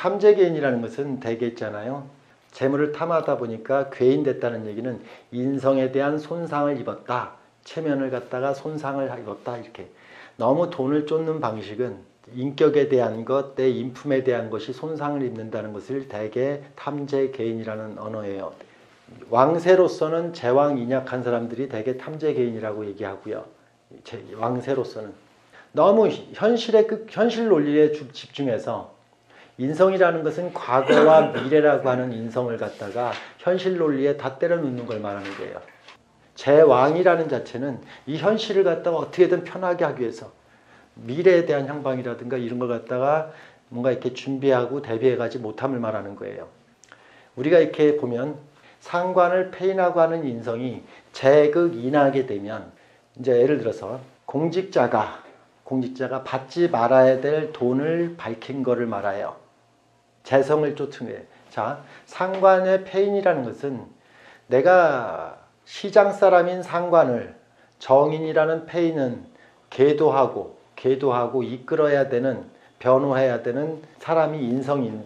탐재개인이라는 것은 대개 있잖아요. 재물을 탐하다 보니까 괴인 됐다는 얘기는 인성에 대한 손상을 입었다. 체면을 갖다가 손상을 입었다. 이렇게. 너무 돈을 쫓는 방식은 인격에 대한 것, 내 인품에 대한 것이 손상을 입는다는 것을 대개 탐재개인이라는 언어예요. 왕세로서는 제왕 인약한 사람들이 대개 탐재개인이라고 얘기하고요. 왕세로서는. 너무 현실 논리에 집중해서 인성이라는 것은 과거와 미래라고 하는 인성을 갖다가 현실 논리에 다 때려 넣는 걸 말하는 거예요. 제왕이라는 자체는 이 현실을 갖다가 어떻게든 편하게 하기 위해서 미래에 대한 향방이라든가 이런 걸 갖다가 뭔가 이렇게 준비하고 대비해 가지 못함을 말하는 거예요. 우리가 이렇게 보면 상관을 폐인하고 하는 인성이 제극인하게 되면 이제 예를 들어서 공직자가 받지 말아야 될 돈을 밝힌 거를 말아요. 재성을 쫓은 거예요. 자, 상관의 폐인이라는 것은 내가 시장 사람인 상관을 정인이라는 폐인은 계도하고 이끌어야 되는, 변호해야 되는 사람이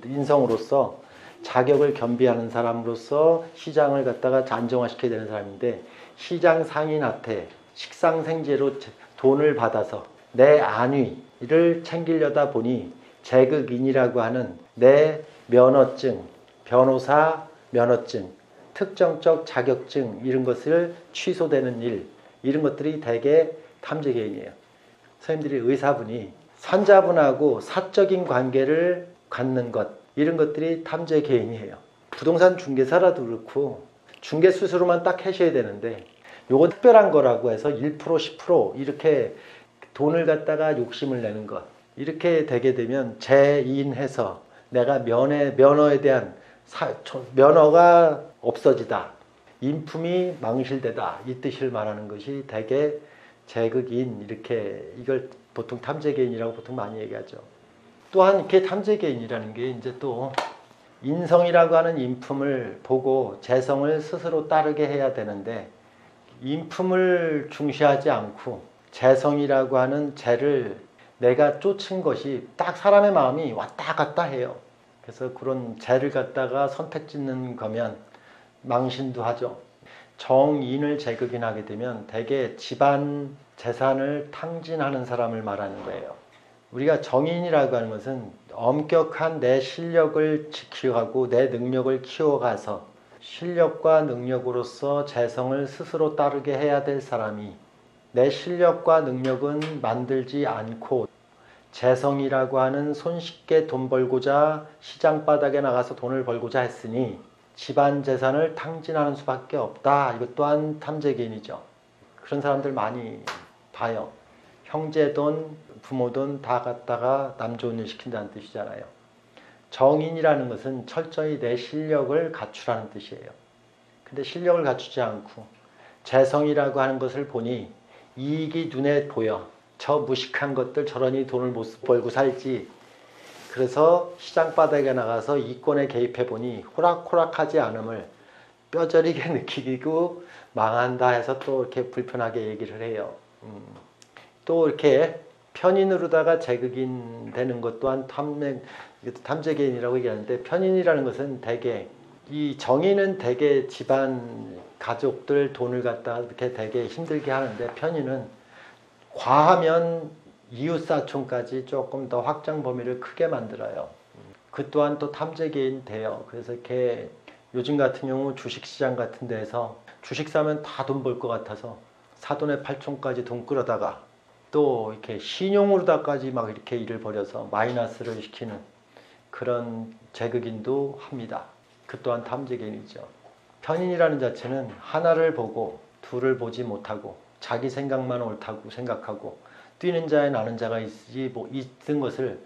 인성으로서 자격을 겸비하는 사람으로서 시장을 갖다가 안정화시켜야 되는 사람인데, 시장 상인한테 식상생재로 돈을 받아서 내 안위를 챙기려다 보니 제극인이라고 하는 내 면허증, 변호사 면허증, 특정적 자격증 이런 것을 취소되는 일, 이런 것들이 대개 탐재개인이에요. 선생님들이 의사분이 환자분하고 사적인 관계를 갖는 것, 이런 것들이 탐재개인이에요. 부동산 중개사라도 그렇고 중개수수료만 딱 하셔야 되는데 요건 특별한 거라고 해서 1%, 10% 이렇게 돈을 갖다가 욕심을 내는 것, 이렇게 되게 되면 재인해서 내가 면허에 대한 면허가 없어지다, 인품이 망실되다, 이 뜻을 말하는 것이 대개 제극인, 이렇게 이걸 보통 탐재개인이라고 보통 많이 얘기하죠. 또한 이렇게 탐재개인이라는 게 이제 또 인성이라고 하는 인품을 보고 재성을 스스로 따르게 해야 되는데, 인품을 중시하지 않고 재성이라고 하는 재를 내가 쫓은 것이 딱 사람의 마음이 왔다 갔다 해요. 그래서 그런 재를 갖다가 선택 짓는 거면 망신도 하죠. 정인을 제극인하게 되면 대개 집안 재산을 탕진하는 사람을 말하는 거예요. 우리가 정인이라고 하는 것은 엄격한 내 실력을 지켜가고 내 능력을 키워가서 실력과 능력으로서 재성을 스스로 따르게 해야 될 사람이, 내 실력과 능력은 만들지 않고 재성이라고 하는 손쉽게 돈 벌고자 시장 바닥에 나가서 돈을 벌고자 했으니 집안 재산을 탕진하는 수밖에 없다. 이것 또한 탐재개인이죠. 그런 사람들 많이 봐요. 형제 돈, 부모 돈 다 갖다가 남 좋은 일 시킨다는 뜻이잖아요. 정인이라는 것은 철저히 내 실력을 갖추라는 뜻이에요. 근데 실력을 갖추지 않고 재성이라고 하는 것을 보니 이익이 눈에 보여. 저 무식한 것들 저러니 돈을 못 벌고 살지. 그래서 시장 바닥에 나가서 이권에 개입해 보니 호락호락하지 않음을 뼈저리게 느끼고 망한다 해서 또 이렇게 불편하게 얘기를 해요. 또 이렇게 편인으로다가 제극인 되는 것 또한 탐재개인이라고 얘기하는데, 편인이라는 것은 대개 이 정의는 대개 집안 가족들 돈을 갖다가 이렇게 되게 힘들게 하는데, 편인은 과하면 이웃사촌까지 조금 더 확장 범위를 크게 만들어요. 그 또한 또 탐재개인 돼요. 그래서 이렇게 요즘 같은 경우 주식시장 같은 데에서 주식 사면 다 돈 벌 것 같아서 사돈의 팔촌까지 돈 끌어다가 또 이렇게 신용으로다까지 막 이렇게 일을 벌여서 마이너스를 시키는 그런 제극인도 합니다. 그 또한 탐재개인이죠. 편인이라는 자체는 하나를 보고 둘을 보지 못하고 자기 생각만 옳다고 생각하고 뛰는 자에 나는 자가 있는 것을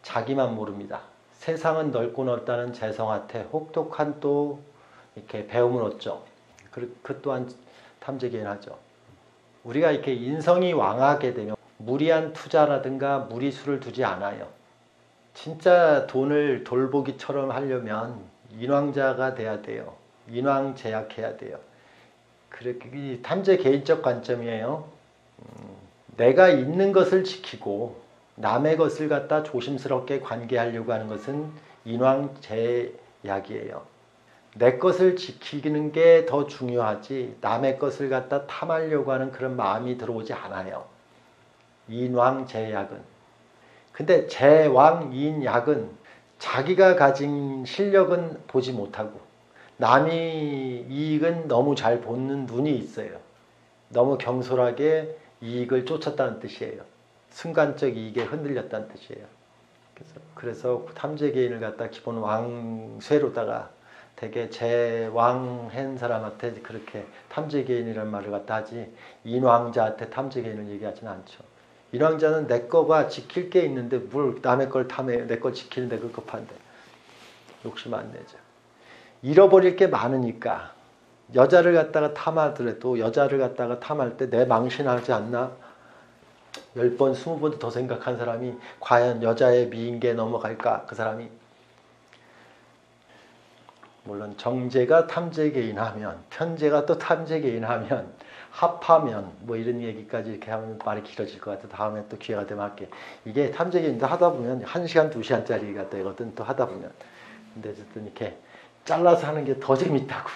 자기만 모릅니다. 세상은 넓고 넓다는 재성한테 혹독한 또 이렇게 배움을 얻죠. 그 또한 탐재개인하죠. 우리가 이렇게 인성이 왕하게 되면 무리한 투자라든가 무리수를 두지 않아요. 진짜 돈을 돌보기처럼 하려면 인왕자가 돼야 돼요. 인왕제약해야 돼요. 그렇게 탐재개인적 관점이에요. 내가 있는 것을 지키고 남의 것을 갖다 조심스럽게 관계하려고 하는 것은 인왕제약이에요. 내 것을 지키는 게 더 중요하지 남의 것을 갖다 탐하려고 하는 그런 마음이 들어오지 않아요. 인왕제약은. 근데 제왕인약은 자기가 가진 실력은 보지 못하고 남이 이익은 너무 잘 보는 눈이 있어요. 너무 경솔하게 이익을 쫓았다는 뜻이에요. 순간적 이익에 흔들렸다는 뜻이에요. 그래서 탐재개인을 갖다 기본 왕쇠로다가 되게 제왕한 사람한테 그렇게 탐재개인이라는 말을 갖다 하지 인왕자한테 탐재개인을 얘기하지는 않죠. 인왕자는 내 거가 지킬 게 있는데 뭘 남의 걸 탐해요. 내 걸 지키는데 급급한데 욕심 안 내죠. 잃어버릴 게 많으니까 여자를 갖다가 탐하더라도 여자를 갖다가 탐할 때 내 망신하지 않나? 10번, 20번도 더 생각한 사람이 과연 여자의 미인계에 넘어갈까? 그 사람이 물론 정제가 탐재개인하면 편제가 또 탐재개인하면 합하면 뭐 이런 얘기까지 이렇게 하면 말이 길어질 것 같아. 다음에 또 기회가 되면 할게. 이게 탐재개인도 하다 보면 1시간, 2시간짜리가 되거든. 또 하다 보면. 근데 어쨌든 이렇게 잘라서 하는 게 더 재밌다고.